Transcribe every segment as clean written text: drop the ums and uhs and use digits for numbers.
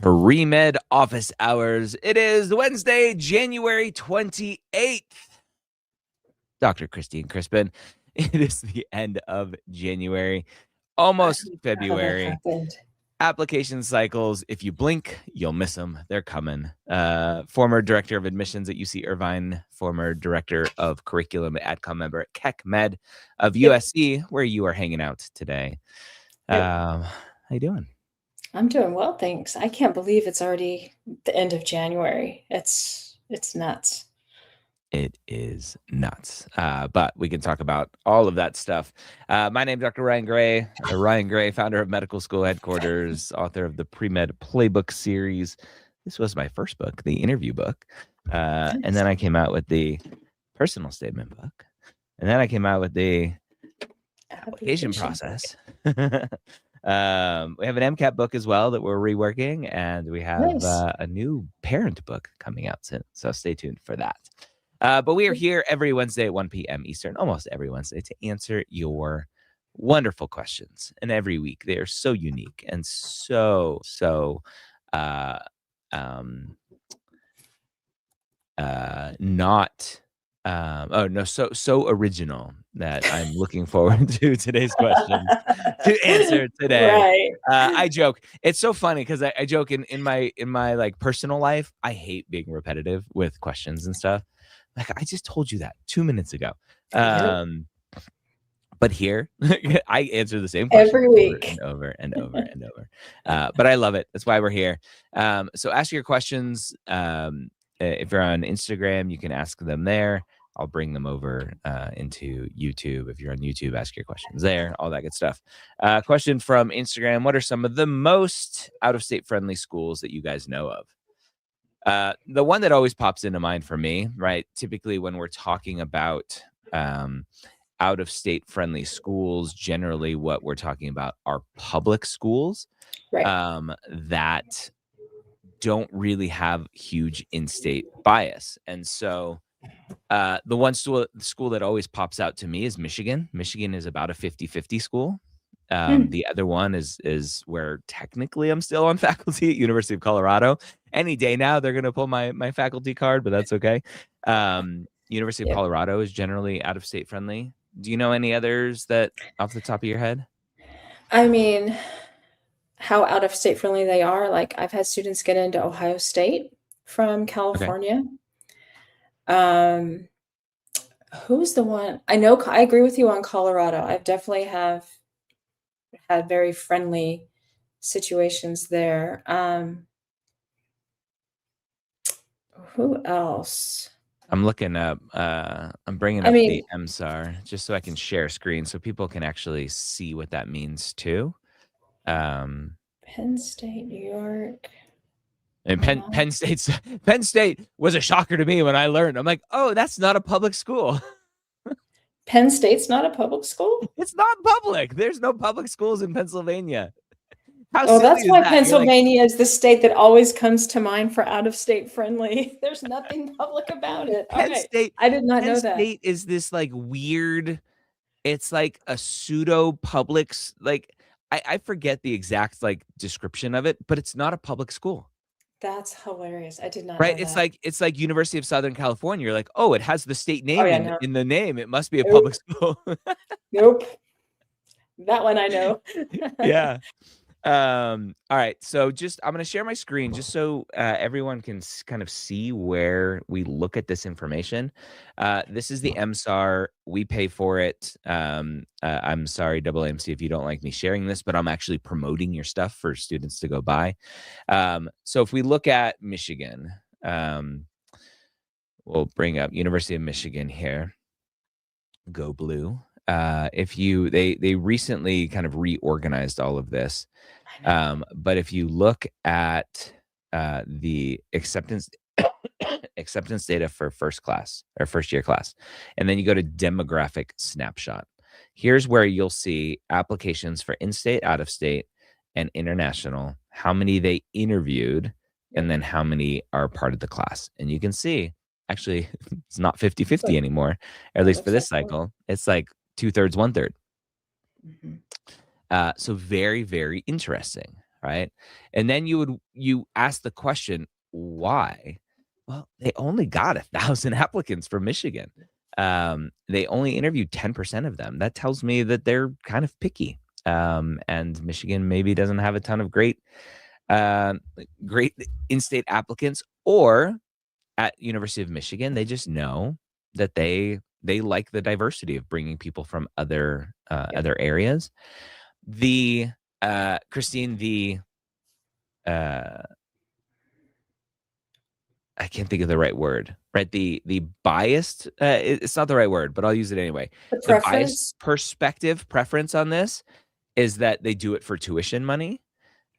Premed office hours. It is Wednesday, January 28th. Dr. Christine Crispin. It is the end of January, almost February. Application cycles, if you blink, you'll miss them. They're coming. Former director of admissions at UC Irvine, former director of curriculum at AdCom member at CACMed of USC, where you are hanging out today. How you doing? I'm doing well, thanks. I can't believe it's already the end of January. It's nuts. It is nuts. But we can talk about all of that stuff. My name is Dr. Ryan Gray. Ryan Gray, founder of Medical School Headquarters, author of the Premed Playbook series. This was my first book, the interview book. And then I came out with the personal statement book. And then I came out with the application process. We have an MCAT book as well that we're reworking, and we have a new parent book coming out soon. So stay tuned for that. But we are here every Wednesday at 1 p.m. Eastern, almost every Wednesday, to answer your wonderful questions. And every week they are so unique and so so original that I'm looking forward to today's questions to answer today. Right. I joke. It's so funny because I joke in my like personal life. I hate being repetitive with questions and stuff. Like, I just told you that 2 minutes ago. But here, I answer the same question every week, over and over and over. But I love it. That's why we're here. So ask your questions. If you're on Instagram, you can ask them there. I'll bring them over into YouTube. If you're on YouTube, ask your questions there, all that good stuff. Question from Instagram. What are some of the most out-of-state friendly schools that you guys know of? The one that always pops into mind for me, right? Typically when we're talking about out-of-state friendly schools, generally what we're talking about are public schools, right. that don't really have huge in-state bias. And so the one school that always pops out to me is Michigan. Michigan is about a 50-50 school. The other one is where technically I'm still on faculty at University of Colorado. Any day now, they're going to pull my faculty card, but that's okay. University of Colorado is generally out-of-state friendly. Do you know any others that off the top of your head? I mean, how out-of-state friendly they are. Like, I've had students get into Ohio State from California. Okay. Who's the one? I know I agree with you on Colorado. I've definitely have had very friendly situations there. Who else? I'm looking up. I'm bringing up the MSAR just so I can share screen so people can actually see what that means too. Penn State, New York. And Penn State was a shocker to me when I learned. I'm like, oh, that's not a public school. Penn State's not a public school? It's not public. There's no public schools in Pennsylvania. That's why Pennsylvania is the state that always comes to mind for out-of-state friendly. There's nothing public about it. Penn State, I did not know that. Penn State is this like weird, it's like a pseudo public, like I forget the exact like description of it, but it's not a public school. That's hilarious. I did not know that. It's like University of Southern California. You're like, oh, it has the state name in the name. It must be a public school. Nope. That one I know. Yeah. All right. So I'm going to share my screen just so everyone can kind of see where we look at this information. This is the MSAR. We pay for it. I'm sorry, AAMC, if you don't like me sharing this, but I'm actually promoting your stuff for students to go buy. So if we look at Michigan, we'll bring up University of Michigan here. Go Blue. They recently kind of reorganized all of this. But if you look at the acceptance data for first year class, and then you go to demographic snapshot, here's where you'll see applications for in-state, out-of-state, and international, how many they interviewed, and then how many are part of the class. And you can see, actually, it's not 50-50 anymore, or at least for this cycle. It's like 2/3, 1/3. So very, very interesting. right? And then you ask the question, why? Well, they only got 1,000 applicants from Michigan. They only interviewed 10% of them. That tells me that they're kind of picky. And Michigan maybe doesn't have a ton of great great in-state applicants, or at University of Michigan, they just know that they like the diversity of bringing people from other Yeah. other areas. The Christine, the uh, I can't think of the right word, right? The biased, it's not the right word, but I'll use it anyway. The The biased preference, preference on this is that they do it for tuition money.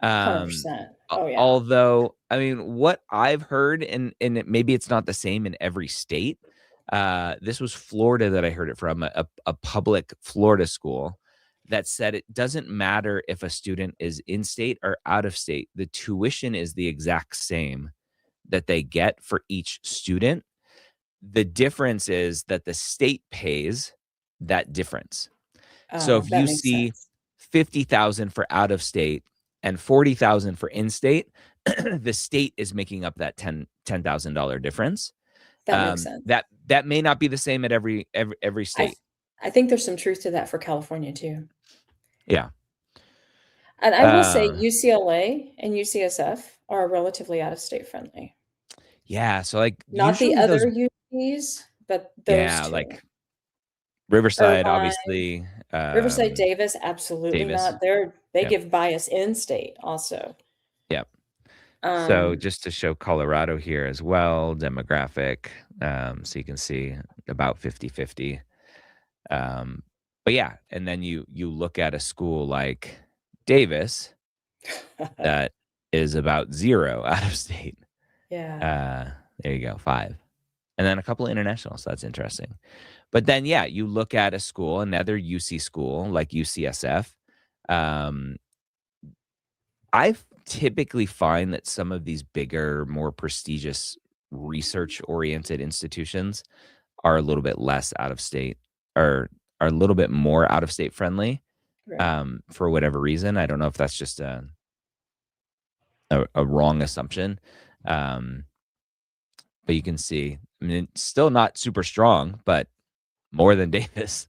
Um, 100%. Oh, yeah. Although, I mean, what I've heard, and maybe it's not the same in every state. This was Florida that I heard it from, a public Florida school that said it doesn't matter if a student is in state or out of state. The tuition is the exact same that they get for each student. The difference is that the state pays that difference. So Oh, if that you makes see sense. 50,000 for out of state and 40,000 for in state, the state is making up that $10,000 difference. That makes sense. That may not be the same at every I state. I think there's some truth to that for California too. Yeah. And I will say Uh, UCLA and UCSF are relatively out-of-state friendly. yeah. So like Not the usually those, other UCs, but those yeah, 2. like Riverside, Irvine, obviously, Riverside, Davis, absolutely Davis. not. They Yep. give bias in-state also. Yep. So Um, just to show Colorado here as well, demographic, so you can see about 50-50. But yeah, and then you look at a school like Davis that is about 0 out of state. yeah. Uh, there you go, 5. And then a couple of internationals, so that's interesting. But then, yeah, you look at a school, another UC school like UCSF. Um, I typically find that some of these bigger, more prestigious research-oriented institutions are a little bit less out of state, or are a little bit more out of state friendly, Right. for whatever reason. I don't know if that's just a wrong assumption. Um, but you can see, I mean, it's still not super strong, but more than Davis.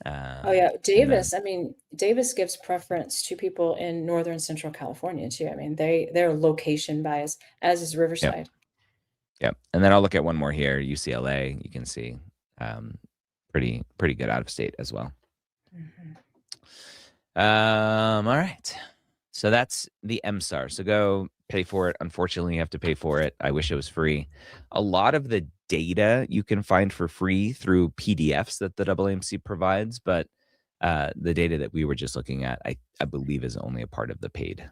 Oh, yeah, And then, Davis, I mean, Davis gives preference to people in Northern Central California too. I mean, they're location bias, as is yep, Riverside. yep. And then I'll look at one more here, UCLA. You can see, um, pretty good out of state as well. Mhm. All right. So that's the MSAR. So go pay for it. Unfortunately, you have to pay for it. I wish it was free. A lot of the data you can find for free through PDFs that the AAMC provides, but the data that we were just looking at, I believe, is only a part of the paid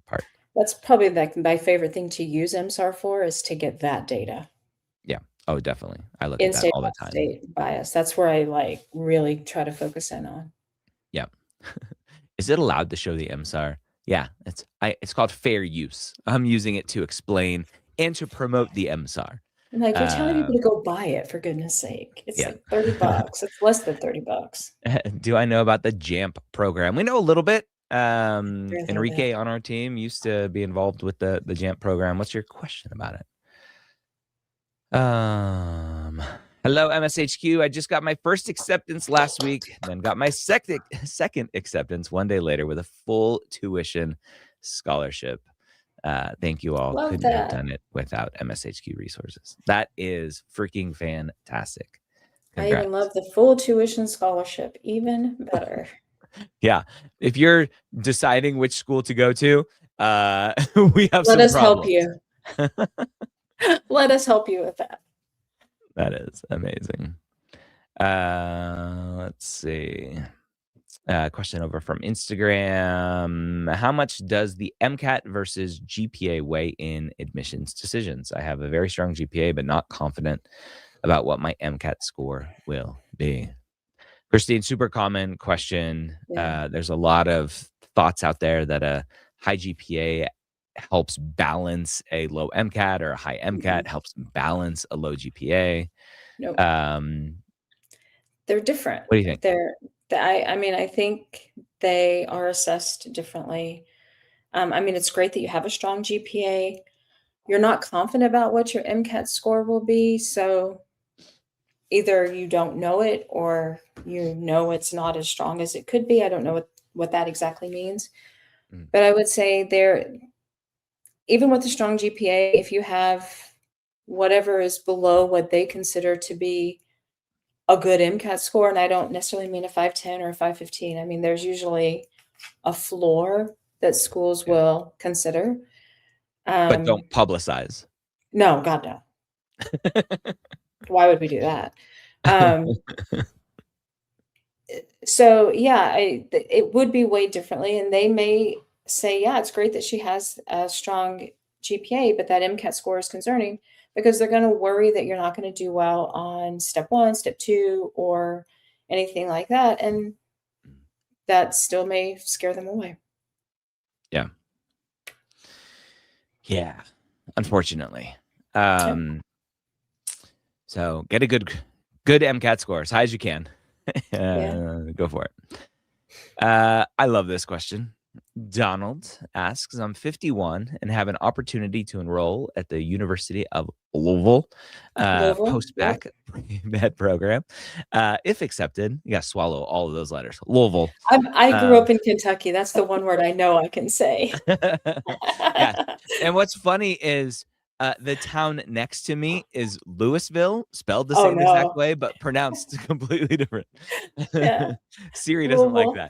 part. That's probably like my favorite thing to use MSAR for is to get that data. Yeah. Oh, definitely. I look at that In-state, all the time. out-of-state bias. That's where I like really try to focus in on. Yeah. Is it allowed to show the MSAR? Yeah, it's called fair use. I'm using it to explain and to promote the MSAR. I'm like, you're telling people Um, to go buy it for goodness sake. It's yeah. like $30. It's less than $30. Do I know about the JAMP program? We know a little bit. Very little Enrique bit. on our team used to be involved with the JAMP program. What's your question about it? Hello, MSHQ. I just got my first acceptance last week, then got my second acceptance one day later with a full tuition scholarship. Thank you all. Love Couldn't have that. done it without MSHQ resources. That is freaking fantastic. I even Congrats. love the full tuition scholarship, even better. Yeah. If you're deciding which school to go to, we have Let some us help problems. you. Let us help you with that. That is amazing. Let's see. Question over from Instagram. How much does the MCAT versus GPA weigh in admissions decisions? I have a very strong GPA, but not confident about what my MCAT score will be. Christine, super common question. Yeah. There's a lot of thoughts out there that a high GPA helps balance a low MCAT, or a high MCAT Mhm. helps balance a low GPA. Nope. Um, They're different. what do you think? I mean, I think they are assessed differently. I mean, it's great that you have a strong GPA. You're not confident about what your MCAT score will be, so either you don't know it or you know it's not as strong as it could be. I don't know what that exactly means. Mm. But I would say there, even with a strong GPA, if you have whatever is below what they consider to be a good MCAT score, and I don't necessarily mean a 510 or a 515. I mean, there's usually a floor that schools Yeah. will consider. But don't publicize. No, God, no. Why would we do that? Um, so yeah, it would be weighed differently, and they may say, yeah, it's great that she has a strong GPA, but that MCAT score is concerning because they're going to worry that you're not going to do well on step 1, step 2, or anything like that, and that still may scare them away. Yeah. Yeah. Unfortunately. So get a good MCAT score as high as you can. Go for it. I love this question. Donald asks, I'm 51 and have an opportunity to enroll at the University of Louisville, Louisville, post-bacc med program. If accepted, you got to swallow all of those letters. Louisville. I grew up in Kentucky. That's the one word I know I can say. Yeah. And what's funny is the town next to me is Louisville, spelled the same exact way, but pronounced completely different. Yeah. Siri doesn't like Louisville.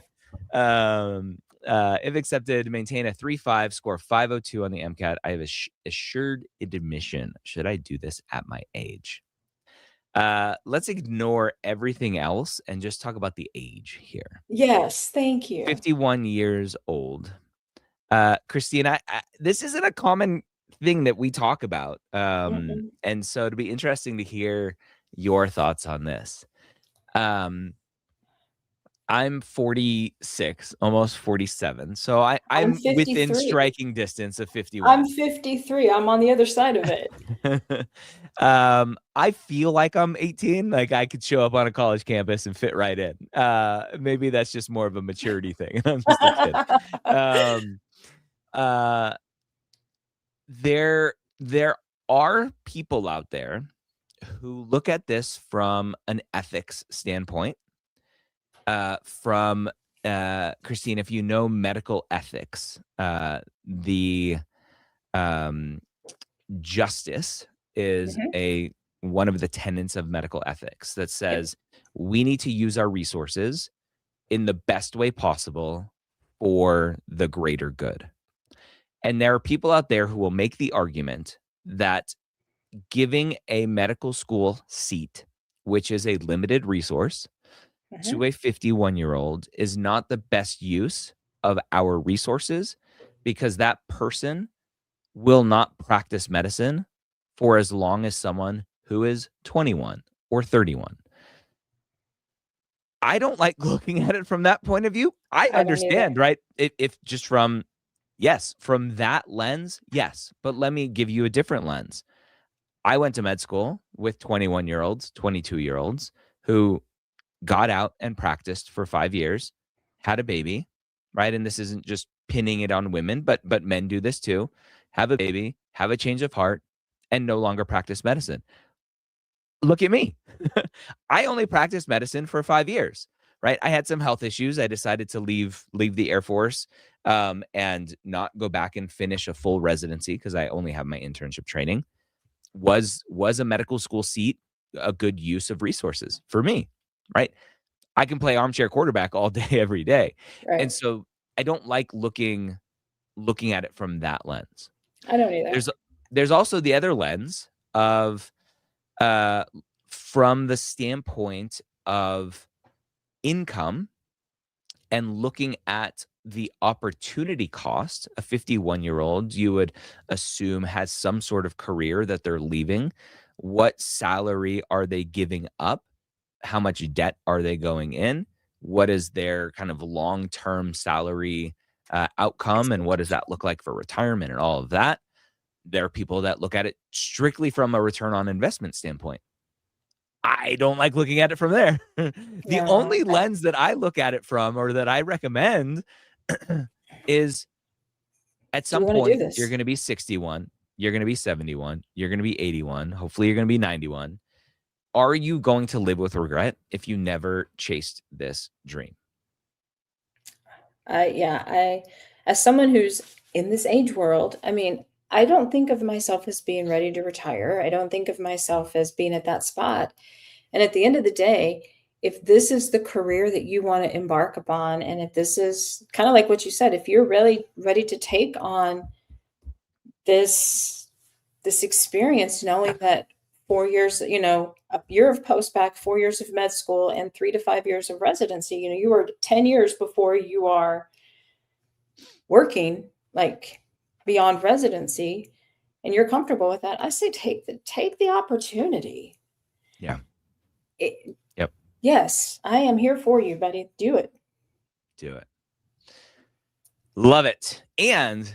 that. If accepted, maintain a 3.5, score 502 on the MCAT. I have assured admission. Should I do this at my age? Let's ignore everything else and just talk about the age here. Yes, thank you. 51 years old. Christine, this isn't a common thing that we talk about. And so it'd be interesting to hear your thoughts on this. I'm 46, almost 47. So I'm within striking distance of 51. I'm 53. I'm on the other side of it. I feel like I'm 18. Like I could show up on a college campus and fit right in. Maybe that's just more of a maturity thing. I'm just a kid. There are people out there who look at this from an ethics standpoint. From Christine, if you know medical ethics, the justice is one of the tenets of medical ethics that says we need to use our resources in the best way possible for the greater good. And there are people out there who will make the argument that giving a medical school seat, which is a limited resource, to a 51-year-old is not the best use of our resources because that person will not practice medicine for as long as someone who is 21 or 31. I don't like looking at it from that point of view. I understand, right? If just from that lens, yes. But let me give you a different lens. I went to med school with 21-year-olds, 22-year-olds who got out and practiced for 5 years, had a baby, right? And this isn't just pinning it on women, but men do this too. Have a baby, have a change of heart, and no longer practice medicine. Look at me. I only practiced medicine for 5 years, right? I had some health issues. I decided to leave the Air Force and not go back and finish a full residency because I only have my internship training. Was a medical school seat a good use of resources for me, right? I can play armchair quarterback all day, every day. Right. And so I don't like looking at it from that lens. I don't either. There's also the other lens of from the standpoint of income and looking at the opportunity cost. A 51-year-old, you would assume, has some sort of career that they're leaving. What salary are they giving up? How much debt are they going in? What is their kind of long-term salary outcome? And what does that look like for retirement and all of that? There are people that look at it strictly from a return on investment standpoint. I don't like looking at it from there. The only lens that I look at it from, or that I recommend, is At Do we some want to do point, this? you're going to be 61, you're going to be 71, you're going to be 81, hopefully you're going to be 91. Are you going to live with regret if you never chased this dream? As someone who's in this age world, I mean, I don't think of myself as being ready to retire. I don't think of myself as being at that spot. And at the end of the day, if this is the career that you want to embark upon, and if this is kind of like what you said, if you're really ready to take on this experience, knowing that 4 years, a year of post-bacc, 4 years of med school, and 3 to 5 years of residency, you are 10 years before you are working, like beyond residency, and you're comfortable with that, I say take the opportunity. Yeah. Yep. Yes, I am here for you, buddy. Do it. Do it. Love it. And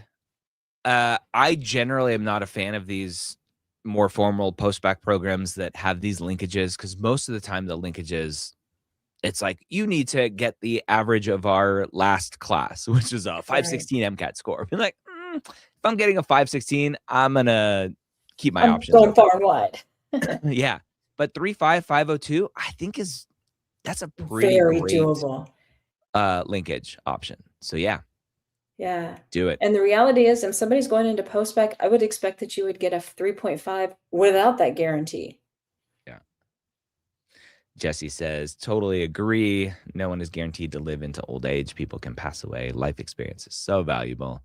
I generally am not a fan of these more formal post-bacc programs that have these linkages, because most of the time the linkages, it's like, you need to get the average of our last class, which is a 516 MCAT score. Be like, if I'm getting a 516, I'm going to keep my options going open. far and wide. Yeah. But 3.5, 502, I think that's a pretty very great doable linkage option. So yeah. Yeah. Do it. And the reality is, if somebody's going into post-bacc, I would expect that you would get a 3.5 without that guarantee. Yeah. Jesse says, totally agree. No one is guaranteed to live into old age. People can pass away. Life experience is so valuable.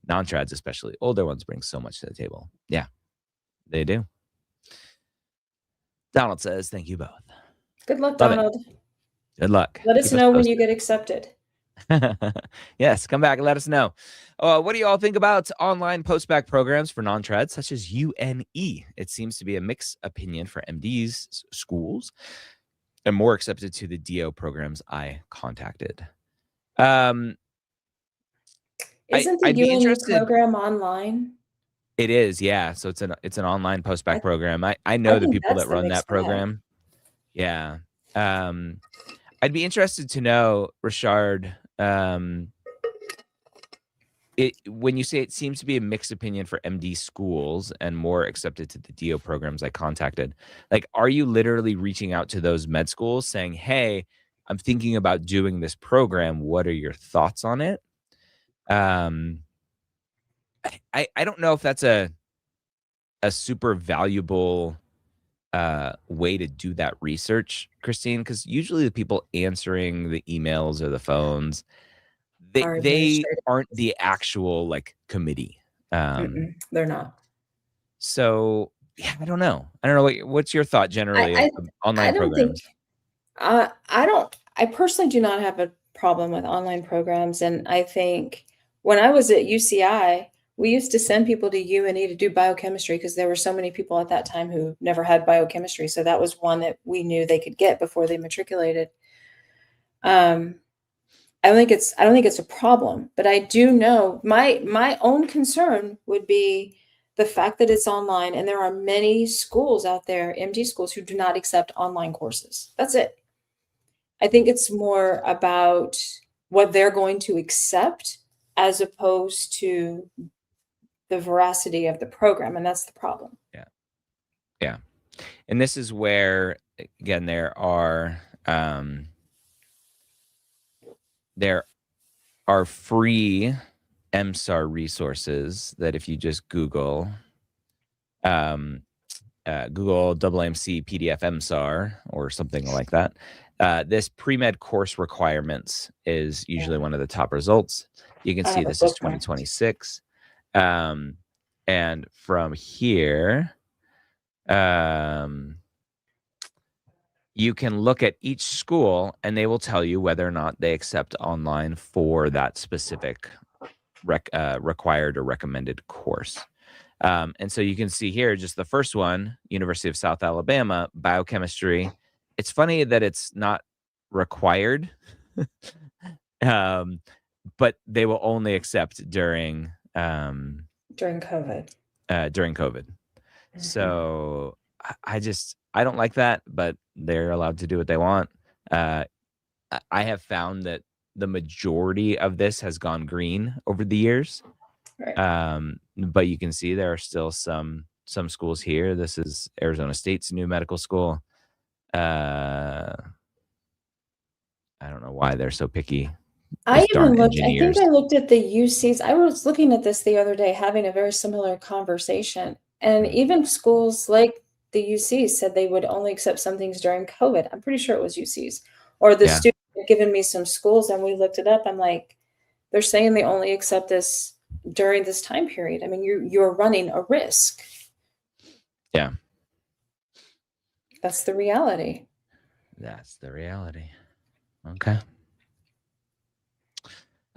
Non-trads, especially older ones, bring so much to the table. Yeah, they do. Donald says, thank you both. Good luck, Donald. Good luck. Let us know when you get accepted. Yes, come back and let us know. What do you all think about online post-bacc programs for non-trads, such as UNE? It seems to be a mixed opinion for MDs schools and more accepted to the DO programs I contacted. Isn't the UNE program online? It is, yeah. So it's an online post-bacc program. I know the people that run that program. Yeah. I'd be interested to know, Richard, when you say it seems to be a mixed opinion for MD schools and more accepted to the DO programs I contacted, like, are you literally reaching out to those med schools saying, hey, I'm thinking about doing this program. What are your thoughts on it? I don't know if that's a super valuable way to do that research, Christine, because usually the people answering the emails or the phones, they aren't the actual like committee. They're not. So yeah, I don't know. What's your thought generally of online programs? I personally do not have a problem with online programs. And I think when I was at UCI, we used to send people to UNE to do biochemistry because there were so many people at that time who never had biochemistry. So that was one that we knew they could get before they matriculated. I don't think it's a problem, but I do know my own concern would be the fact that it's online, and there are many schools out there, MD schools, who do not accept online courses. That's it. I think it's more about what they're going to accept as opposed to the veracity of the program, and that's the problem. Yeah. And this is where, again, there are free MSAR resources that if you just Google AAMC PDF MSAR or something like that, this pre-med course requirements is usually one of the top results. You can see this is 2026. And from here, you can look at each school and they will tell you whether or not they accept online for that specific required or recommended course. And so you can see here, just the first one, University of South Alabama, biochemistry. It's funny that it's not required, but they will only accept during COVID. During COVID. So I don't like that, but they're allowed to do what they want. I have found that the majority of this has gone green over the years. Right. But you can see there are still some schools here. This is Arizona State's new medical school. I don't know why they're so picky. I Those darn even looked, I think engineers. I looked at the UCs. I was looking at this the other day, having a very similar conversation. And Mm, even schools like the UCs said they would only accept some things during COVID. I'm pretty sure it was UCs. Or the yeah, student had given me some schools and we looked it up. I'm like, they're saying they only accept this during this time period. I mean, you're running a risk. yeah. That's the reality. That's the reality. Okay.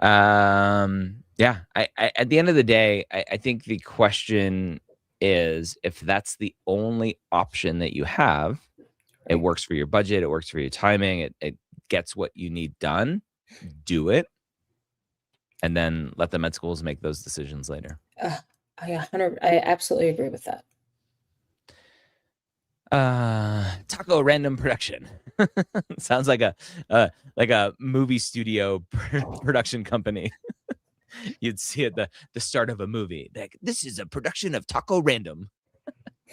Yeah. I at the end of the day, I think the question is if that's the only option that you have, it Right. works for your budget, it works for your timing, it gets what you need done, do it, and then let the med schools make those decisions later. I absolutely agree with that. Taco random production. Sounds like a movie studio production company. You'd see at the start of a movie. Like, this is a production of Taco Random.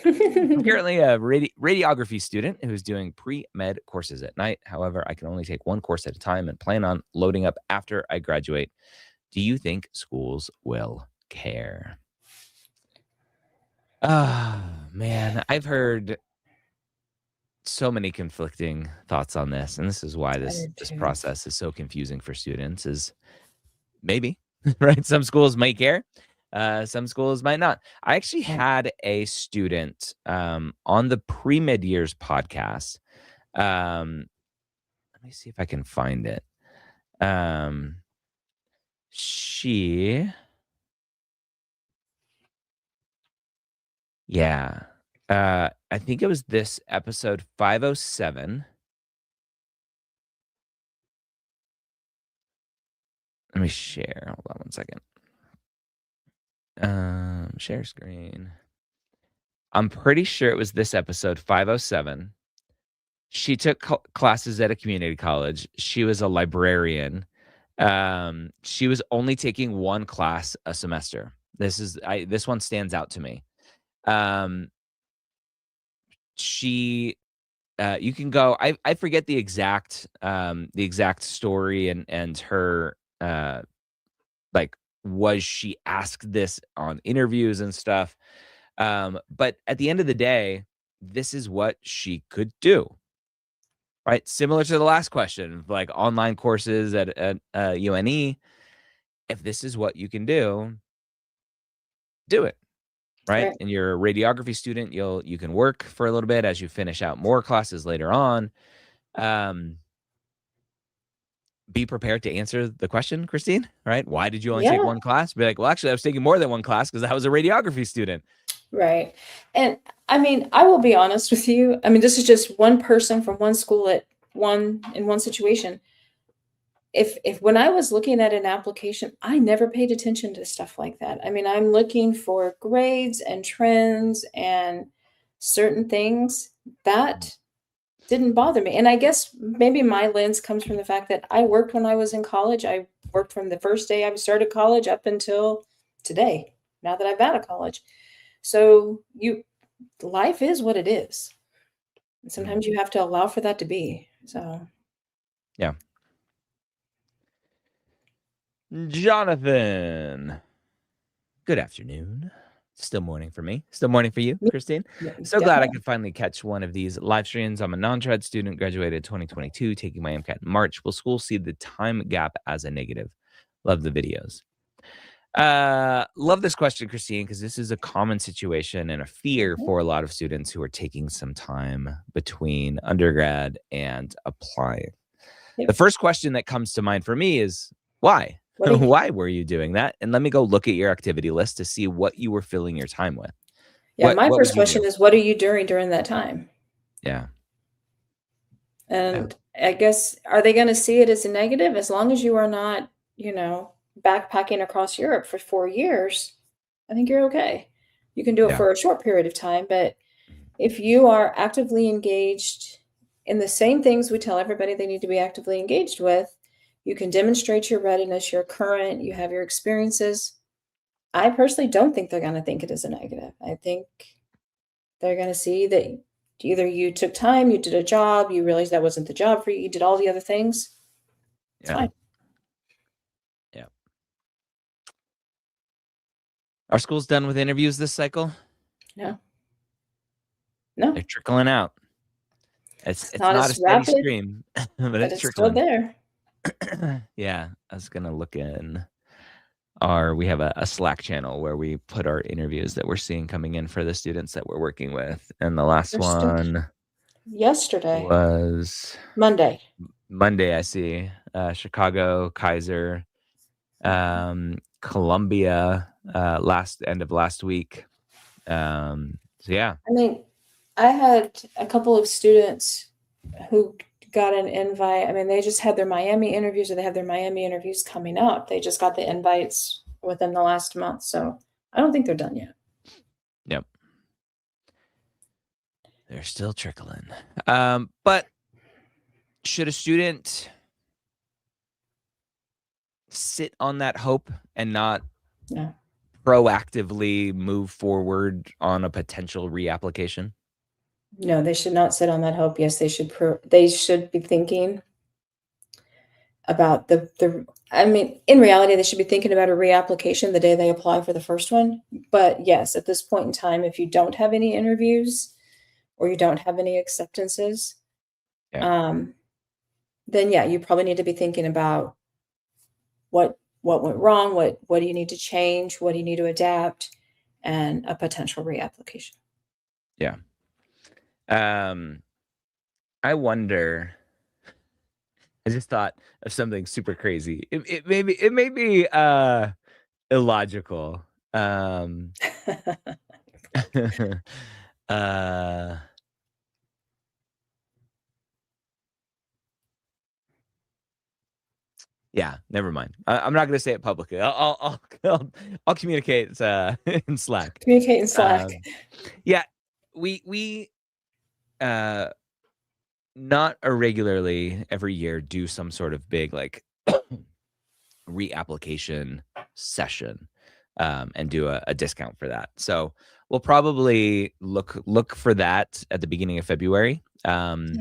I'm currently a radiography student who's doing pre-med courses at night. However, I can only take one course at a time and plan on loading up after I graduate. Do you think schools will care? Ah, man, I've heard so many conflicting thoughts on this, and this is why I this did too. process is so confusing for students. Is maybe right? Some schools might care, some schools might not. I actually had a student on the pre-med years podcast. Let me see if I can find it. Um, she, yeah, I think it was this episode 507. Let me share. Hold on one second. Share screen. I'm pretty sure it was this episode 507. She took classes at a community college. She was a librarian. She was only taking one class a semester. This one stands out to me. Um, she you can go, I forget the exact story and her like, was she asked this on interviews and stuff? But at the end of the day, this is what she could do, right? Similar to the last question, like online courses at UNE. If this is what you can do it, right? Right. And you're a radiography student, you can work for a little bit as you finish out more classes later on. Um, be prepared to answer the question, Christine, right? Why did you only take Yeah. one class? Be like, well, actually, I was taking more than one class because I was a radiography student. Right. And I mean, I will be honest with you. I mean, this is just one person from one school at one situation. If when I was looking at an application, I never paid attention to stuff like that. I mean, I'm looking for grades and trends and certain things that didn't bother me. And I guess maybe my lens comes from the fact that I worked when I was in college. I worked from the first day I started college up until today, now that I've out of college. So life is what it is. And Mm, sometimes you have to allow for that to be. So yeah. Jonathan. Good afternoon. Still morning for me. Still morning for you, me- Christine. yeah, So glad I definitely. could finally catch one of these live streams. I'm a non-trad student, graduated 2022, taking my MCAT in March. Will school see the time gap as a negative? Love the videos. Love this question, Christine, because this is a common situation and a fear Mhm. for a lot of students who are taking some time between undergrad and applying. The Yep. first question that comes to mind for me is why? What do you Why were you doing that? And let me go look at your activity list to see what you were filling your time with. Yeah, my What would first you do? question is, what are you doing during that time? Yeah. Yeah. And I guess, are they gonna see it as a negative? As long as you are not, backpacking across Europe for 4 years, I think you're okay. You can do it Yeah. for a short period of time, but if you are actively engaged in the same things we tell everybody they need to be actively engaged with, you can demonstrate your readiness, you're current, you have your experiences. I personally don't think they're going to think it is a negative. I think they're going to see that either you took time, you did a job, you realized that wasn't the job for you, you did all the other things. It's Yeah. fine. Yeah. Are schools done with interviews this cycle? No. No. They're trickling out. It's Not not a as steady rapid, stream, but but it's it's still trickling. there. Yeah, I was gonna look in we have a Slack channel where we put our interviews that we're seeing coming in for the students that we're working with. And the last They're still one yesterday, was Monday. Monday, I see. Chicago, Kaiser, Columbia, end of last week. So yeah. I mean, I had a couple of students who got an invite. I mean, they just had their Miami interviews, or they have their Miami interviews coming up. They just got the invites within the last month. So I don't think they're done yet. Yep. They're still trickling. But should a student sit on that hope and not No. proactively move forward on a potential reapplication? No, they should not sit on that hope. Yes, they should be thinking about I mean, in reality, they should be thinking about a reapplication the day they apply for the first one. But yes, at this point in time, if you don't have any interviews or you don't have any acceptances, Yeah. then yeah, you probably need to be thinking about what went wrong, what do you need to change, what do you need to adapt, and a potential reapplication. Yeah. I wonder. I just thought of something super crazy. It may be illogical. uh yeah, never mind. I'm not gonna say it publicly. I'll communicate in Slack. Communicate in Slack. Yeah, we not irregularly every year do some sort of big like reapplication session, and do a discount for that. So we'll probably look for that at the beginning of February, Nice.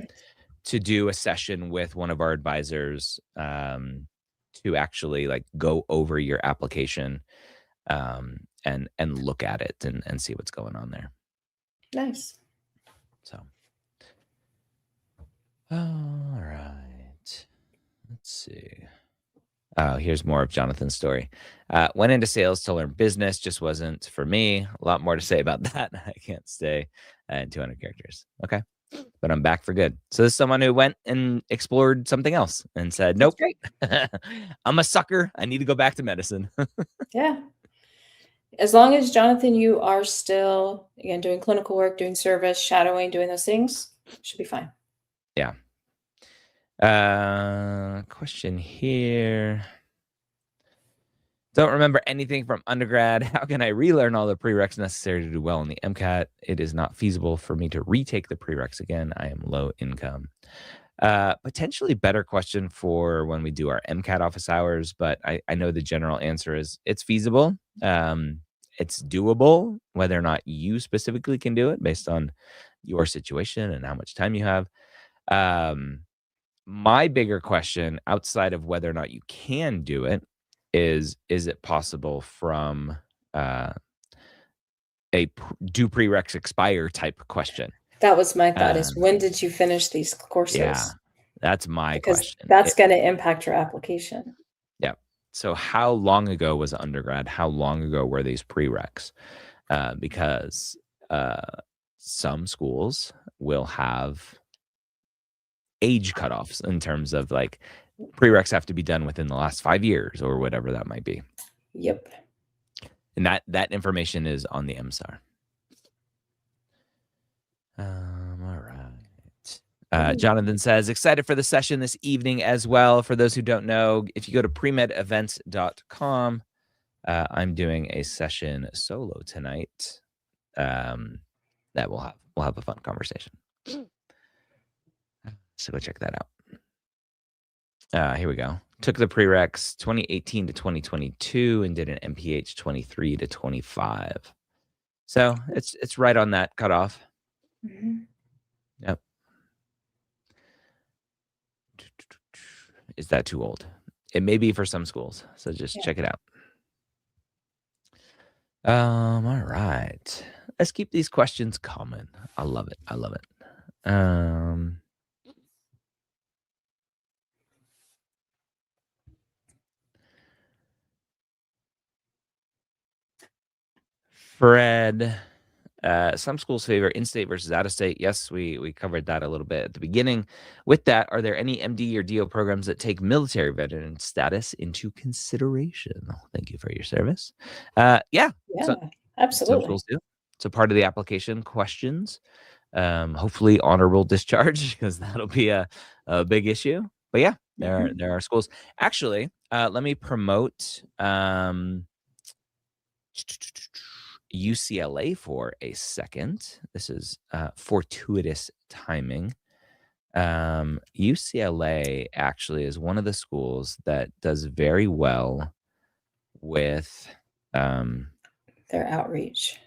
to do a session with one of our advisors, to actually like go over your application, and look at it and see what's going on there. Nice. So, all right, let's see. Oh, here's more of Jonathan's story. Went into sales to learn business, just wasn't for me. A lot more to say about that. I can't stay in 200 characters. Okay. But I'm back for good. So this is someone who went and explored something else and said, That's nope, great. I'm a sucker. I need to go back to medicine. Yeah. As long as, Jonathan, you are still, again, doing clinical work, doing service, shadowing, doing those things, should be fine. Yeah. Question here. Don't remember anything from undergrad. How can I relearn all the prereqs necessary to do well in the MCAT? It is not feasible for me to retake the prereqs again. I am low income. Potentially better question for when we do our MCAT office hours, but I know the general answer is it's feasible. It's doable, whether or not you specifically can do it based on your situation and how much time you have. My bigger question outside of whether or not you can do it is it possible from do prereqs expire type question? That was my thought, is Um, when did you finish these yeah, courses? that's my Because question. that's going to impact your application. Yeah. So how long ago was undergrad? How long ago were these prereqs? Because some schools will have age cutoffs in terms of like prereqs have to be done within the last 5 years or whatever that might be. Yep. And that information is on the MSAR. All right. Jonathan says, excited for the session this evening as well. For those who don't know, if you go to premedevents.com, I'm doing a session solo tonight. That we'll have a fun conversation. So go check that out. Here we go. took the prereqs 2018 to 2022 and did an MPH 23 to 25. So it's right on that cutoff. Mhm. Yep. Is that too old? It may be for some schools, so just check it out. All right. Let's keep these questions coming. I love it. I love it. Fred, some schools favor in-state versus out-of-state. Yes, we covered that a little bit at the beginning. With that, are there any MD or DO programs that take military veteran status into consideration? Thank you for your service. Yeah, Yeah, some absolutely. schools do. It's a part of the application questions. Hopefully honorable discharge, because that'll be a big issue. But yeah, there are schools. Actually, let me promote UCLA for a second. This is fortuitous timing. UCLA actually is one of the schools that does very well with their outreach.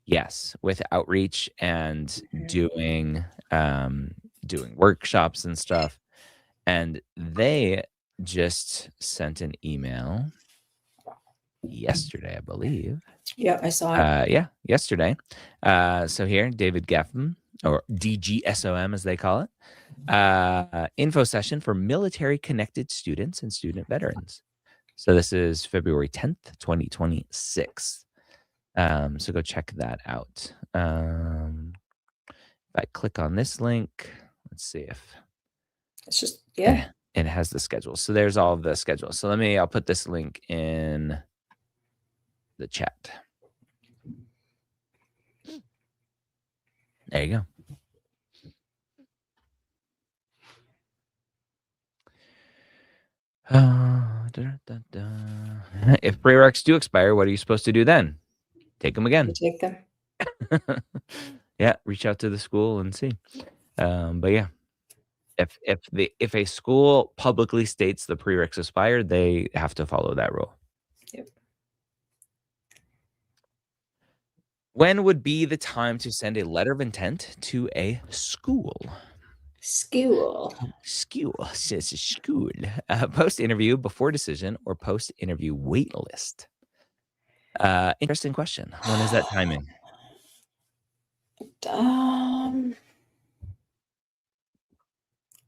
Yes, with outreach and Mhm. doing workshops and stuff. And they just sent an email yesterday, I believe. Yeah, I saw it. Yeah, yesterday. So here, David Geffen, or DGSOM as they call it, info session for military connected students and student veterans. So this is February 10th, 2026. So go check that out. If I click on this link, let's see if It's just, yeah. it has the schedule. So there's all of the schedules. So I'll put this link in the chat. There you go. If prereqs do expire, what are you supposed to do then? Take them again. You take them. Yeah, reach out to the school and see. But yeah, if a school publicly states the prereqs expired, they have to follow that rule. Yep. When would be the time to send a letter of intent to a school? School. Says school. Post-interview, before decision, or post-interview wait list? Interesting question. When is that timing?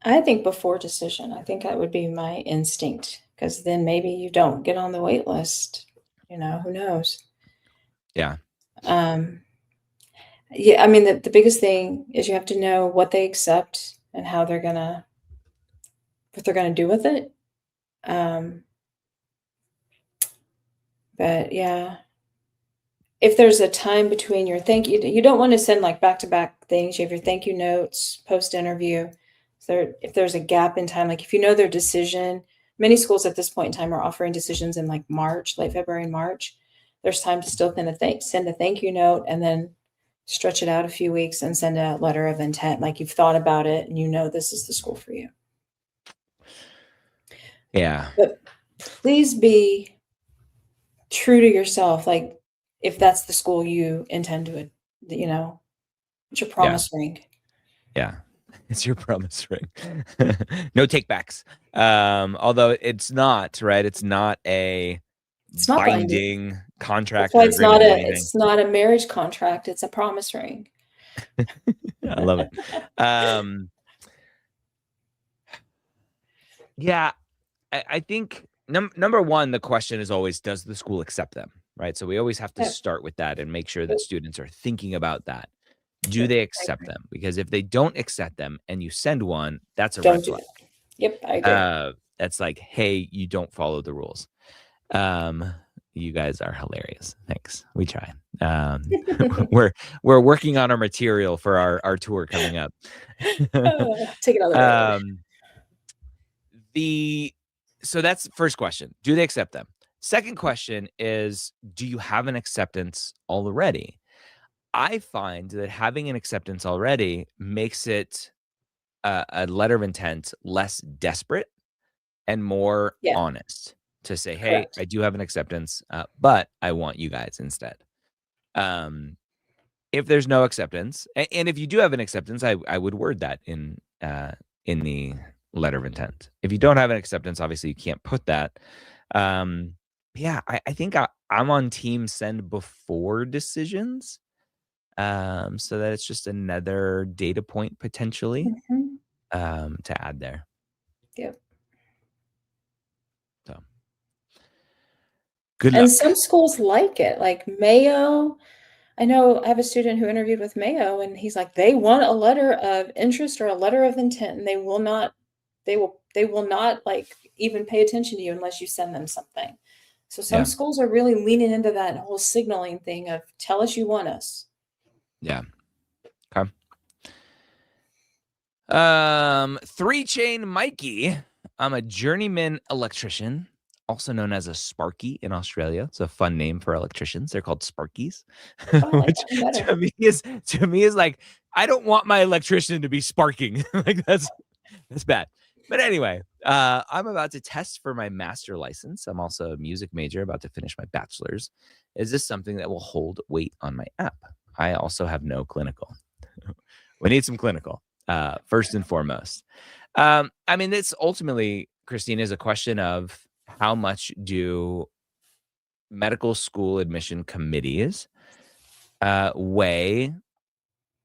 I think before decision. I think that would be my instinct, because then maybe you don't get on the wait list. Who knows? Yeah. Yeah, I mean, the biggest thing is you have to know what they accept and what they're gonna do with it. But yeah, if there's a time between your thank you don't want to send like back-to-back things. You have your thank you notes, post-interview. So if there's a gap in time, like if you know their decision, many schools at this point in time are offering decisions in like March, late February and March. There's time to still send a thank you note and then stretch it out a few weeks and send a letter of intent. Like you've thought about it and this is the school for you. Yeah. But please be true to yourself. Like if that's the school you intend to, it's your promise ring. Yeah. It's your promise ring. No takebacks. Although it's not, right? It's not a binding contract or agreement or anything. It's not a marriage contract. It's a promise ring. I love it. Yeah, I think number one, the question is always, does the school accept them? Right. So we always have to start with that and make sure that students are thinking about that. Do they accept them? Because if they don't accept them and you send one, that's a red flag. Yep, I agree. That's like, hey, you don't follow the rules. You guys are hilarious. Thanks. We try. We're working on our material for our tour coming up. Take another So that's first question. Do they accept them? Second question is, do you have an acceptance already? I find that having an acceptance already makes it a letter of intent less desperate. and more Yeah. honest to say, hey, Correct. I do have an acceptance, but I want you guys instead. If there's no acceptance, and if you do have an acceptance, I would word that in the letter of intent. If you don't have an acceptance, obviously you can't put that. Yeah, I think I'm on team send before decisions, so that it's just another data point potentially Mhm. to add there. Yep. So good And luck. some schools like it, like Mayo. I know I have a student who interviewed with Mayo, and he's like, they want a letter of interest or a letter of intent, and they will not like even pay attention to you unless you send them something. So some Yeah, schools are really leaning into that whole signaling thing of tell us you want us. yeah. Okay. Three chain Mikey. I'm a journeyman electrician, also known as a Sparky in Australia. It's a fun name for electricians. They're called Sparkies, Oh, I like which that one better. to me is like I don't want my electrician to be sparking. Like that's bad. But anyway, I'm about to test for my master license. I'm also a music major, about to finish my bachelor's. Is this something that will hold weight on my app? I also have no clinical. We need some clinical, first and foremost. I mean, this ultimately, Christine, is a question of how much do medical school admission committees weigh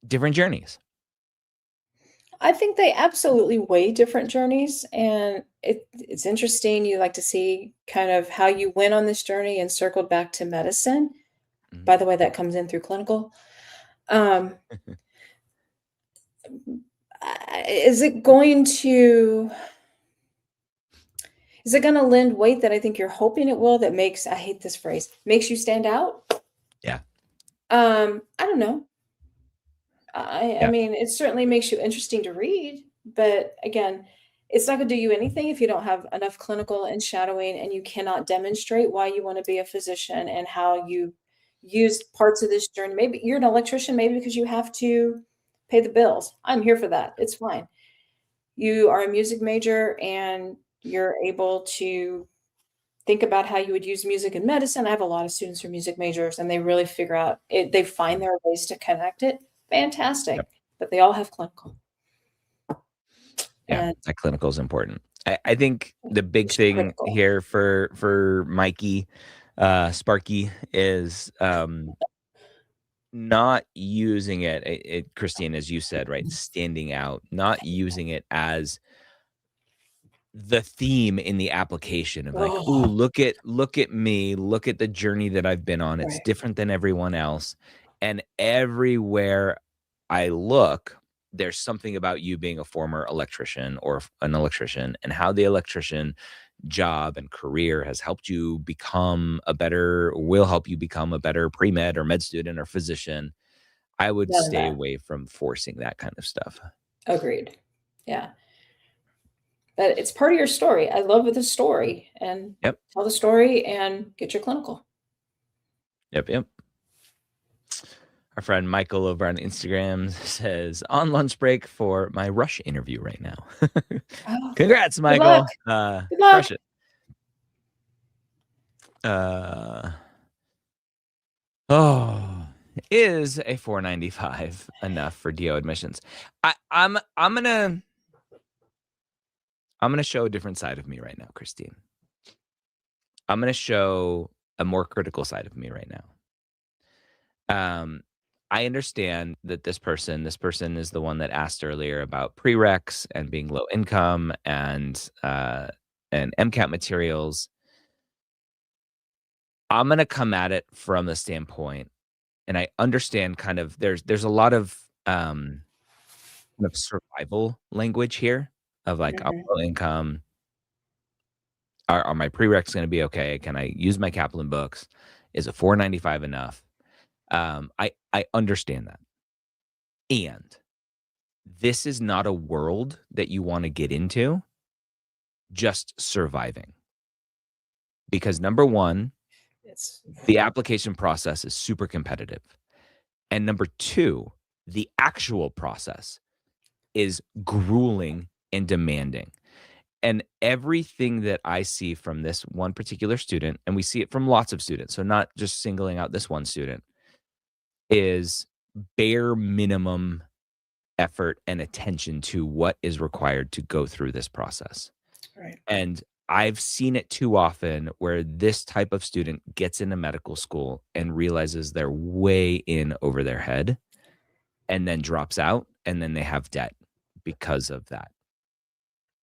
different journeys? I think they absolutely weigh different journeys, and it's interesting. You like to see kind of how you went on this journey and circled back to medicine. Mhm. By the way, that comes in through clinical. Um, is it going to is it gonna lend weight that I think you're hoping it will that makes I hate this phrase, makes you stand out? Yeah, I don't know. I yeah, mean, it certainly makes you interesting to read, but again, it's not gonna do you anything if you don't have enough clinical and shadowing and you cannot demonstrate why you wanna be a physician and how you used parts of this journey. Maybe you're an electrician, maybe because you have to pay the bills. I'm here for that. It's fine. You are a music major and you're able to think about how you would use music in medicine. I have a lot of students who are music majors and they really figure out it, they find their ways to connect it. yep, Fantastic. But they all have clinical. yeah. And That clinical is important. I think the big it's thing critical. here for Mikey, Sparky is not using it, Christine, as you said, right? Standing out, not using it as the theme in the application of like, "Ooh, Oh, look at me, look at the journey that I've been on. It's right. different than everyone else." And everywhere I look, there's something about you being a former electrician or an electrician and how the electrician job and career has helped you become will help you become a better pre-med or med student or physician. I would None of stay that. away from forcing that kind of stuff. Agreed. Yeah. But it's part of your story. I love the story and Yep. tell the story and get your clinical. Yep. Yep. Our friend Michael over on Instagram says, on lunch break for my rush interview right now. Oh, Congrats, good luck. Michael. Good luck. Crush it. Uh, oh, is a 495 enough for DO admissions? I'm gonna show a different side of me right now, Christine. I'm gonna show a more critical side of me right now. Um, I understand that this person is the one that asked earlier about prereqs and being low income and MCAT materials. I'm gonna come at it from the standpoint, and I understand kind of there's a lot of kind of survival language here of like I'm Mhm. low income. Are my prereqs gonna be okay? Can I use my Kaplan books? Is a 495 enough? I understand that. And this is not a world that you wanna get into just surviving. Because number 1, It's the application process is super competitive. And number 2, the actual process is grueling and demanding. And everything that I see from this one particular student, and we see it from lots of students, so not just singling out this one student, is bare minimum effort and attention to what is required to go through this process. Right. And I've seen it too often where this type of student gets into medical school and realizes they're way in over their head and then drops out, and then they have debt because of that.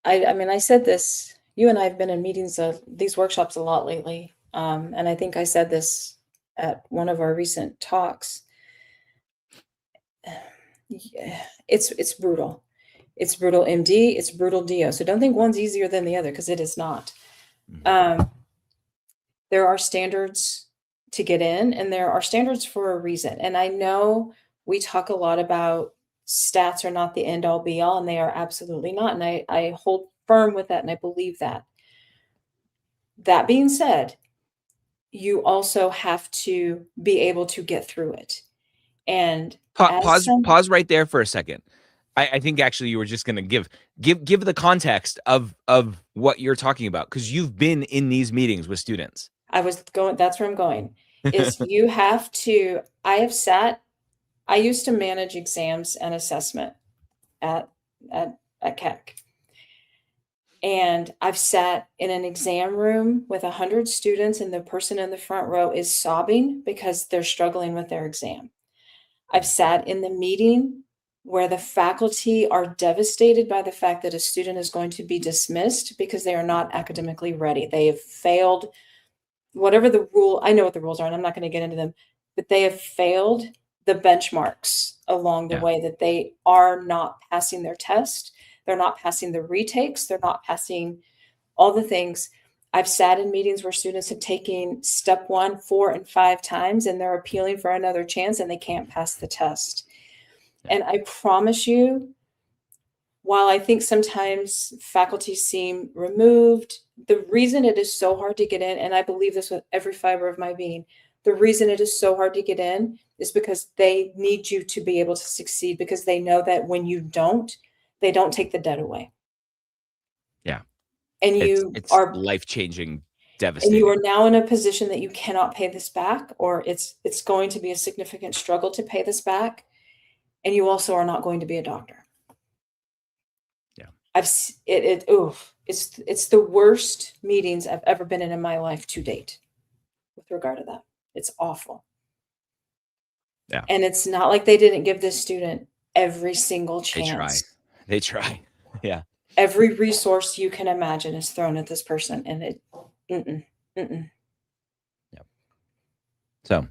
I mean, I said this, you and I have been in meetings of these workshops a lot lately. And I think I said this at one of our recent talks. Yeah, it's brutal. It's brutal MD, it's brutal DO. So don't think one's easier than the other, because it is not. There are standards to get in, and there are standards for a reason. And I know we talk a lot about stats are not the end all be all, and they are absolutely not. And I hold firm with that, and I believe that. That being said, you also have to be able to get through it. And Pause right there for a second. I think actually you were just going to give the context of what you're talking about, because you've been in these meetings with students. That's where I'm going, is you have to, I used to manage exams and assessment at CAC. And I've sat in an exam room with 100 students, and the person in the front row is sobbing because they're struggling with their exam. I've sat in the meeting where the faculty are devastated by the fact that a student is going to be dismissed because they are not academically ready. They have failed whatever the rule. I know what the rules are, and I'm not going to get into them, but they have failed the benchmarks along the way, that they are not passing their test. They're not passing the retakes. They're not passing all the things. I've sat in meetings where students have taken step 1 4 and 5 times, and they're appealing for another chance, and they can't pass the test. And I promise you, while I think sometimes faculty seem removed, the reason it is so hard to get in, and I believe this with every fiber of my being, the reason it is so hard to get in is because they need you to be able to succeed, because they know that when you don't, they don't take the debt away. Yeah. And it's life-changing, devastating. And you are now in a position that you cannot pay this back, or it's going to be a significant struggle to pay this back. And you also are not going to be a doctor. Yeah. It's the worst meetings I've ever been in my life to date with regard to that. It's awful. Yeah. And it's not like they didn't give this student every single chance. They try. Yeah. Every resource you can imagine is thrown at this person, and it, Yep. So,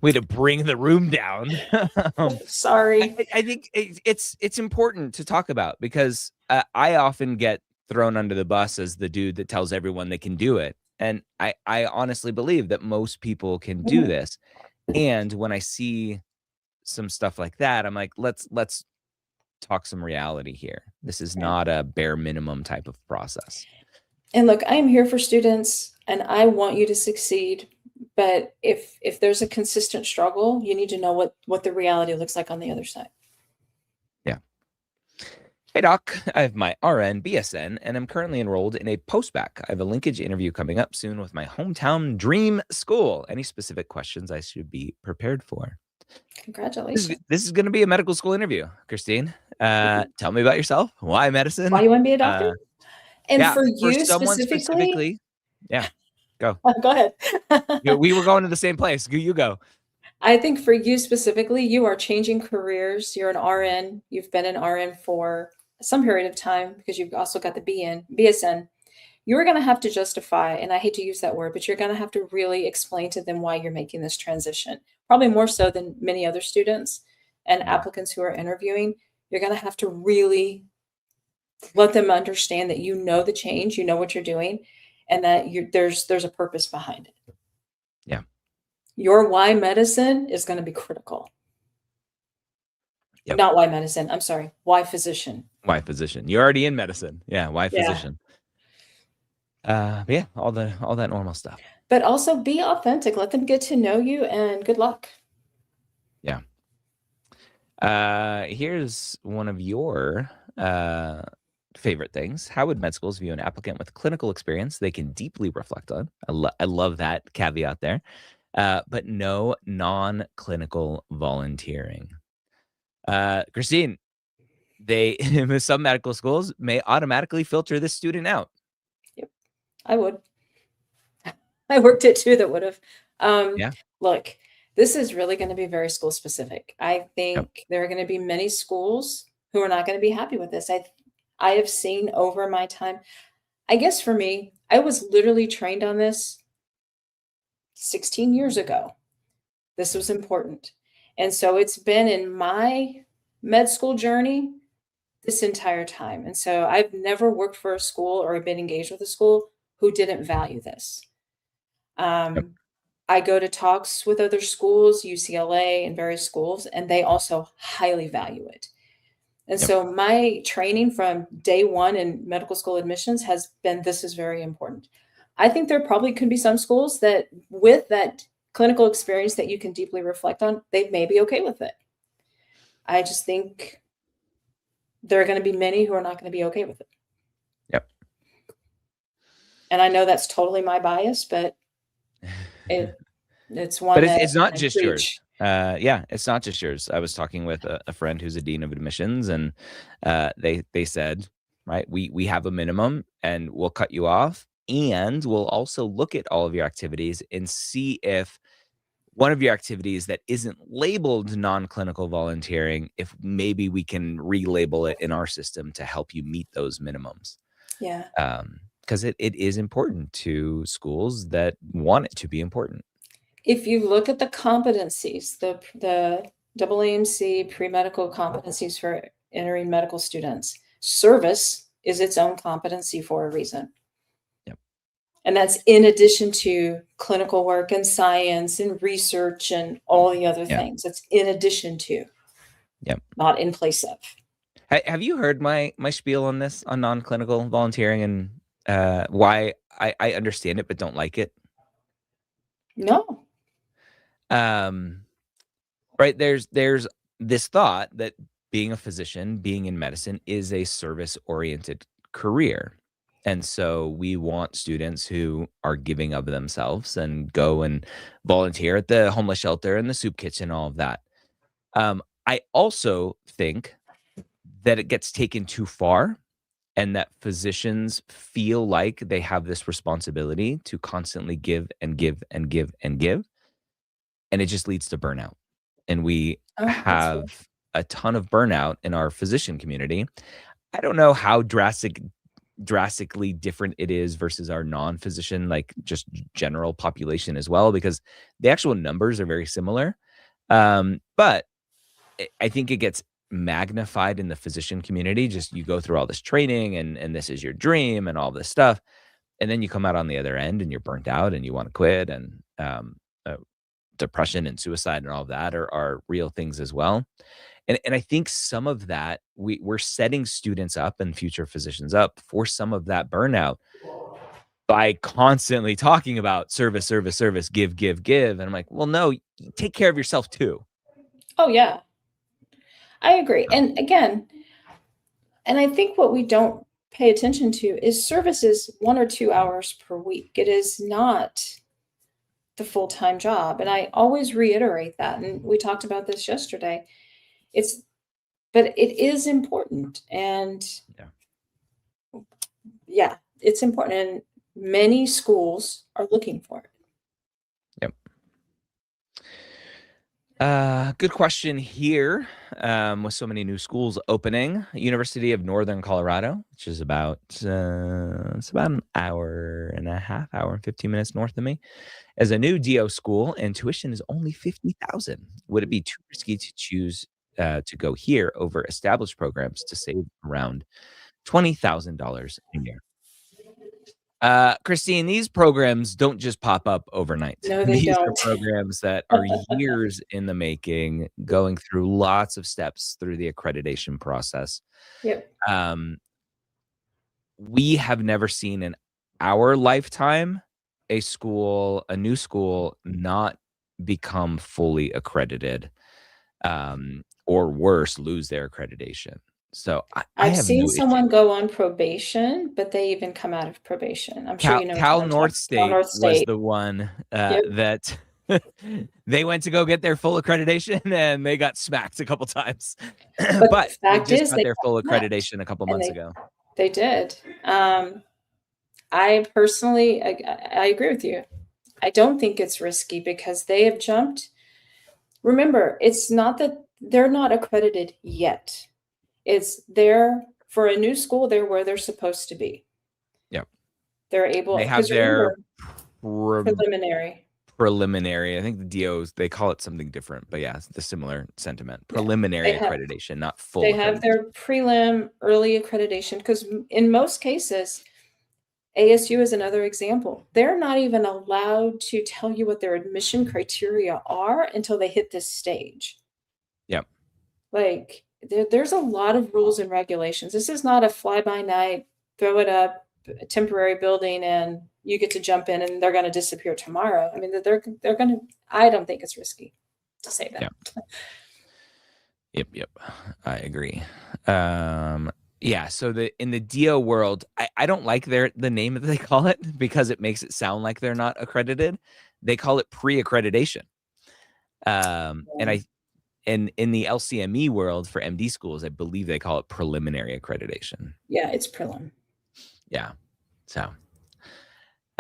way to bring the room down. Sorry. I think it's important to talk about, because I often get thrown under the bus as the dude that tells everyone they can do it. And I honestly believe that most people can do this. And when I see some stuff like that, I'm like, let's talk some reality here. This is not a bare minimum type of process. And look, I am here for students, and I want you to succeed. But if there's a consistent struggle, you need to know what the reality looks like on the other side. Yeah. Hey, Doc, I have my RN, BSN, and I'm currently enrolled in a post-bacc. I have a linkage interview coming up soon with my hometown dream school. Any specific questions I should be prepared for? Congratulations. This is going to be a medical school interview, Christine. Tell me about yourself. Why medicine? Why you want to be a doctor? And yeah, for you someone specifically, yeah, go. Go ahead. We were going to the same place. You go. I think for you specifically, you are changing careers. You're an RN. You've been an RN for some period of time, because you've also got the BSN. You're going to have to justify, and I hate to use that word, but you're going to have to really explain to them why you're making this transition. Probably more so than many other students and applicants who are interviewing. You're going to have to really let them understand that you know the change, you know what you're doing, and that there's a purpose behind it. Yeah. Your why medicine is going to be critical. Yep. Not why medicine. I'm sorry. Why physician? Why physician? You're already in medicine. Yeah. Why physician? But yeah, all that normal stuff. But also be authentic. Let them get to know you, and good luck. Yeah. Here's one of your favorite things. How would med schools view an applicant with clinical experience they can deeply reflect on? I love that caveat there. But no non-clinical volunteering. Christine, they some medical schools may automatically filter this student out. Yep, I would. I worked at 2 that would've. Um, Yeah. Look, this is really gonna be very school specific. I Yep. think there are gonna be many schools who are not gonna be happy with this. I have seen over my time, I guess for me, I was literally trained on this 16 years ago. This was important. And so it's been in my med school journey this entire time. And so I've never worked for a school or been engaged with a school who didn't value this. Yep. Um, I go to talks with other schools, UCLA and various schools, and they also highly value it. And Yep. so my training from day one in medical school admissions has been this is very important. I think there probably could be some schools that, with that clinical experience that you can deeply reflect on, they may be okay with it. I just think there are going to be many who are not going to be okay with it. Yep. And I know that's totally my bias, but it's one But that it's not I just yours. preach. Yeah, it's not just yours. I was talking with a friend who's a dean of admissions, and they said, right, we have a minimum, and we'll cut you off, and we'll also look at all of your activities and see if one of your activities that isn't labeled non-clinical volunteering, if maybe we can relabel it in our system to help you meet those minimums. Yeah. Because it is important to schools that want it to be important. If you look at the competencies, the AAMC pre-medical competencies for entering medical students, service is its own competency for a reason. Yep. And that's in addition to clinical work and science and research and all the other Yeah. things. It's in addition to, Yep. not in place of. Have you heard my spiel on this, on non-clinical volunteering, and why I understand it but don't like it? No. Um, right, there's this thought that being a physician, being in medicine is a service-oriented career. And so we want students who are giving of themselves and go and volunteer at the homeless shelter and the soup kitchen, all of that. I also think that it gets taken too far, and that physicians feel like they have this responsibility to constantly give and give and give and give, and it just leads to burnout. And we Oh, that's fair. have a ton of burnout in our physician community. I don't know how drastically different it is versus our non-physician, like just general population as well, because the actual numbers are very similar. But I think it gets magnified in the physician community. Just you go through all this training, and this is your dream and all this stuff, and then you come out on the other end and you're burnt out and you want to quit, and uh, depression and suicide and all of that are real things as well. And I think some of that we're setting students up and future physicians up for some of that burnout by constantly talking about service, service, service, give, give, give. And I'm like, well, no, take care of yourself too. Oh, yeah. I agree. So, And again, and I think what we don't pay attention to is service is 1 or 2 hours per week. It is not the full-time job, and I always reiterate that, and we talked about this yesterday. It's but it is important, and yeah. yeah, it's important, and many schools are looking for it. Yep. Good question here. With so many new schools opening, University of Northern Colorado, which is about it's about an hour and a half, hour and 15 minutes north of me, as a new DO school, and tuition is only 50,000. Would it be too risky to choose to go here over established programs to save around $20,000 a year? Christine, these programs don't just pop up overnight. No, they These are don't. programs that are years in the making, going through lots of steps through the accreditation process. Yep. Um, we have never seen in our lifetime a new school not become fully accredited, or worse, lose their accreditation. So I I've have seen no issue. someone go on probation, but they even come out of probation. I'm sure you know Cal what I'm talking North about. State North was State. the one Yep. that they went to go get their full accreditation and they got smacked a couple times. But But the they fact just is got they their full got smacked, accreditation a couple and months ago. they did. I personally, I agree with you. I don't think it's risky because they have jumped. Remember, it's not that they're not accredited yet. It's they're for a new school, they're where they're supposed to be. Yep. They're able, They have because their remember, preliminary. preliminary. I think the DOs, they call it something different, but yeah, it's the similar sentiment. Yeah. Preliminary They have accreditation, not full they have accreditation. their prelim early accreditation because in most cases, ASU is another example. They're not even allowed to tell you what their admission criteria are until they hit this stage. Yep. Like there's a lot of rules and regulations. This is not a fly by night, throw it up, a temporary building, and you get to jump in and they're going to disappear tomorrow. I mean, they're going to. I don't think it's risky to say that. Yep. I agree. Yeah, so in the DO world, I don't like the name that they call it because it makes it sound like they're not accredited. They call it pre-accreditation. And in the LCME world for MD schools, I believe they call it preliminary accreditation. Yeah, it's prelim. Yeah. So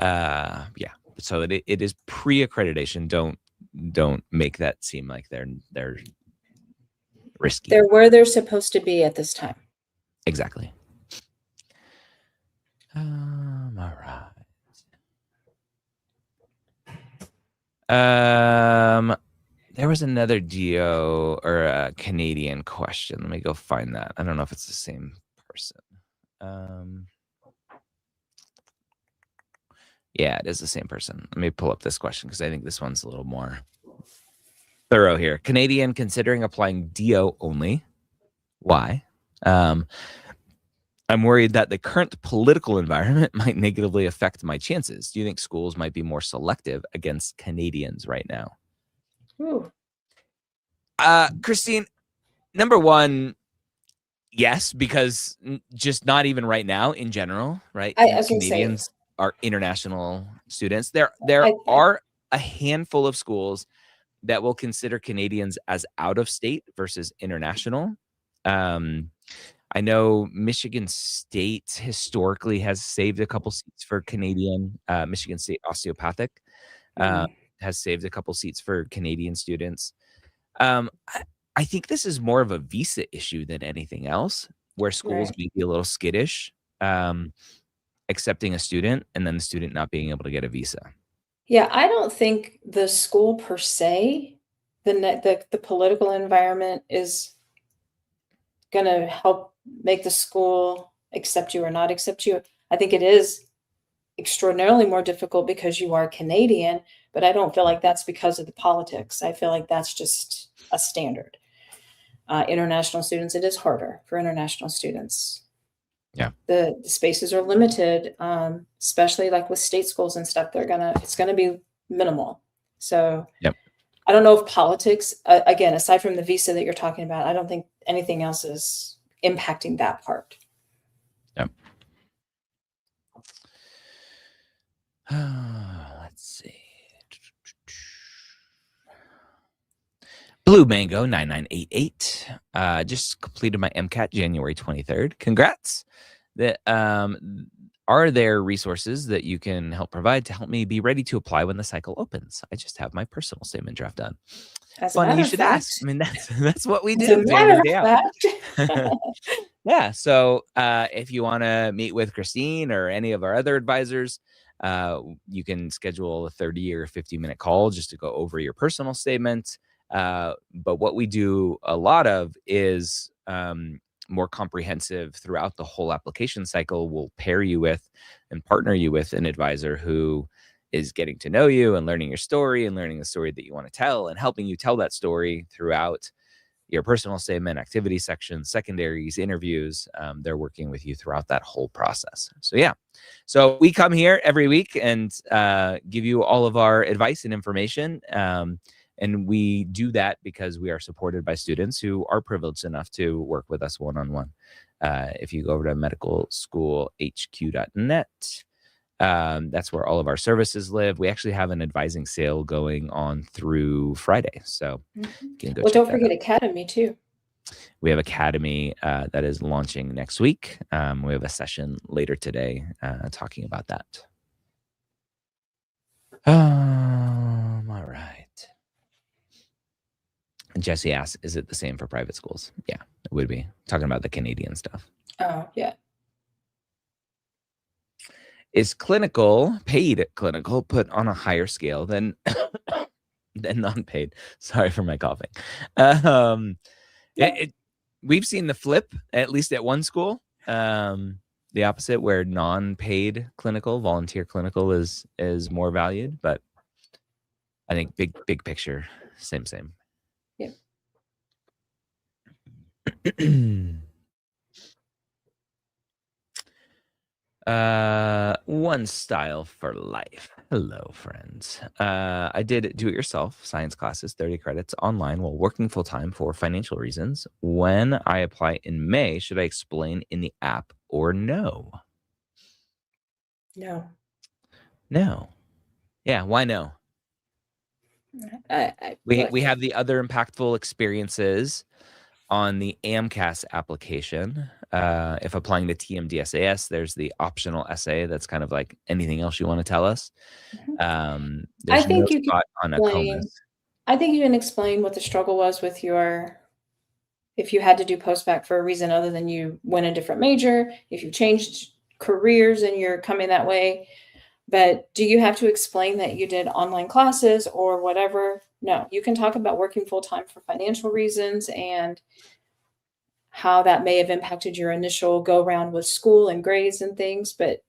yeah. So it is pre-accreditation. Don't make that seem like they're risky. They're where they're supposed to be at this time. Exactly. All right. There was another DO or a Canadian question. Let me go find that. I don't know if it's the same person. Yeah, it is the same person. Let me pull up this question because I think this one's a little more thorough here. Canadian considering applying DO only. Why? I'm worried that the current political environment might negatively affect my chances. Do you think schools might be more selective against Canadians right now? Ooh. Christine, number one, yes, because just not even right now in general, right? I was gonna say, Canadians are international students. There are a handful of schools that will consider Canadians as out of state versus international. I know Michigan State historically has saved a couple seats for Canadian. Michigan State Osteopathic has saved a couple seats for Canadian students. I think this is more of a visa issue than anything else, where schools may be a little skittish accepting a student and then the student not being able to get a visa. Yeah, I don't think the school per se, the political environment is going to help make the school accept you or not accept you. I think it is extraordinarily more difficult because you are Canadian, but I don't feel like that's because of the politics. I feel like that's just a standard. International students, it is harder for international students. Yeah. The spaces are limited, especially like with state schools and stuff. It's gonna be minimal. So yep. I don't know if politics, again, aside from the visa that you're talking about, I don't think anything else is impacting that part. Yep. Let's see. Blue Mango 9988 just completed my MCAT January 23rd. Congrats. Are there resources that you can help provide to help me be ready to apply when the cycle opens? I just have my personal statement draft done. Funny you should ask. I mean, that's what we do day in and day out. Yeah. So if you want to meet with Christine or any of our other advisors, you can schedule a 30 or 50-minute call just to go over your personal statement. But what we do a lot of is more comprehensive throughout the whole application cycle. We'll pair you with and partner you with an advisor who is getting to know you and learning your story and learning the story that you want to tell and helping you tell that story throughout your personal statement, activity sections, secondaries, interviews. They're working with you throughout that whole process. So yeah, so we come here every week and give you all of our advice and information. And we do that because we are supported by students who are privileged enough to work with us one-on-one. If you go over to medicalschoolhq.net, that's where all of our services live. We actually have an advising sale going on through Friday. So you can go Well, check don't that forget out. Academy too. We have Academy that is launching next week. We have a session later today talking about that. All right. And Jesse asks, is it the same for private schools? Yeah, it would be. Talking about the Canadian stuff. Oh, yeah. Is paid clinical, put on a higher scale than non-paid? Sorry for my coughing. We've seen the flip, at least at one school. The opposite, where non-paid clinical, volunteer clinical is more valued. But I think big picture, same. Yep. One style for life. Hello, friends. I did do-it-yourself science classes, 30 credits online while working full-time for financial reasons. When I apply in May, should I explain in the app or no? No. No. Yeah, why no? We have the other impactful experiences on the AMCAS application. If applying to TMDSAS, there's the optional essay that's kind of like anything else you want to tell us. There's no spot on ACOMAS. I think you can explain what the struggle was with if you had to do post-bacc for a reason other than you went a different major, if you changed careers and you're coming that way. But do you have to explain that you did online classes or whatever? No, you can talk about working full-time for financial reasons and how that may have impacted your initial go round with school and grades and things. But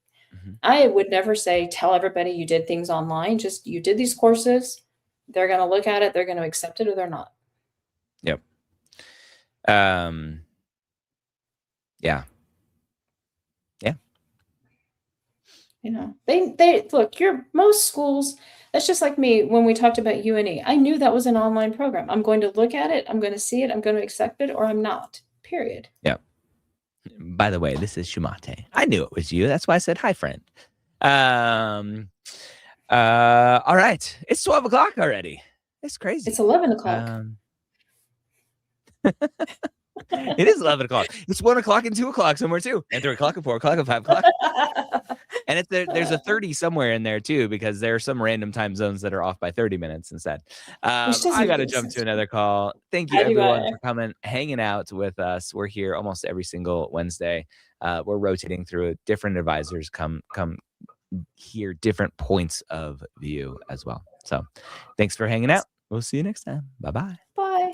I would never say, tell everybody you did things online. Just, you did these courses. They're going to look at it. They're going to accept it or they're not. Yep. Yeah. You know, they look, most schools, that's just like me when we talked about UNE. I knew that was an online program. I'm going to look at it, I'm going to see it, I'm going to accept it, or I'm not. Period. Yeah. By the way, this is Shumate. I knew it was you. That's why I said hi, friend. All right. It's 12 o'clock already. It's crazy. It's 11 o'clock. It is 11 o'clock. It's 1 o'clock and 2 o'clock somewhere too, and 3 o'clock and 4 o'clock and 5 o'clock. And there's a 30 somewhere in there too, because there are some random time zones that are off by 30 minutes instead. I got to jump to another call. Thank you everyone for coming, hanging out with us. We're here almost every single Wednesday. We're rotating through different advisors come hear different points of view as well. So thanks for hanging out. We'll see you next time. Bye-bye. Bye.